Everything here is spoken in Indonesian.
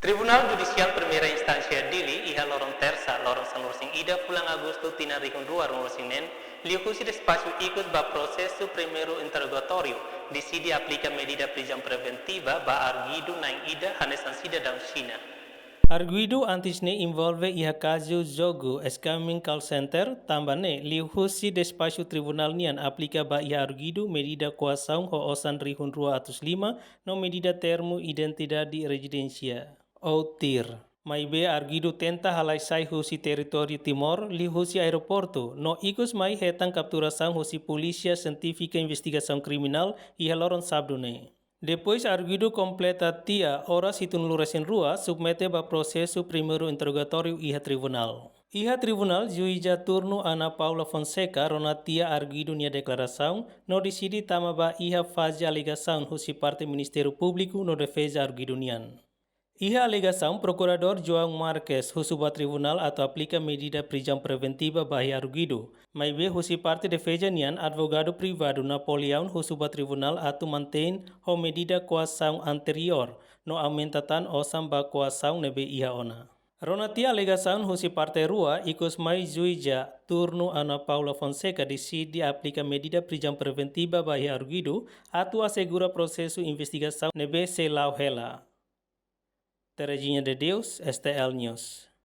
Tribunal Judicial Primeira Instância Dili, iha lorong terça, lorong sanursing ida pulang Agosto tinarikun rua Sinen, liukusi despacio ikut ba processo primeiro interrogatório, decide aplica medida prisão preventiva ba arguido na ida hanesansida da China. Arguido antisne envolve iha caso jogo scamming call center, tambane liukusi despacio tribunal nian aplica ba iha arguido medida coação ho osan rihun 205 no medida termo identidade residencia. Outir. Maibe arguido tenta halai sai husi território Timor li husi aeroporto, no ikos mai hetang capturação husi polícia científica investigação criminal e haloron sabdune. Depois arguido completa tia horas itun lurasen rua submete ba processo primeiro interrogatório iha tribunal. Iha tribunal juíza turno Ana Paula Fonseca ronatia arguido nia declaração no decidi tama ba iha faz alegação husi parte Ministério Público no defesa arguido nian. Iha alegação Procurador João Marques husuba tribunal atau aplica medida prisão preventiva bahi arguido. Maibe husi parte defesa nian advogado privado Napoleão husuba tribunal atau mantém ho medida coação anterior no aumentatan osam ba coação nebe iha ona. Ronatia alegação husi parte rua ikos mai juíza turno Ana Paula Fonseca decide aplica medida prisão preventiva bahi arguido atau assegura processo investigação nebe se lau hela. Terezinha de Deus, STL News.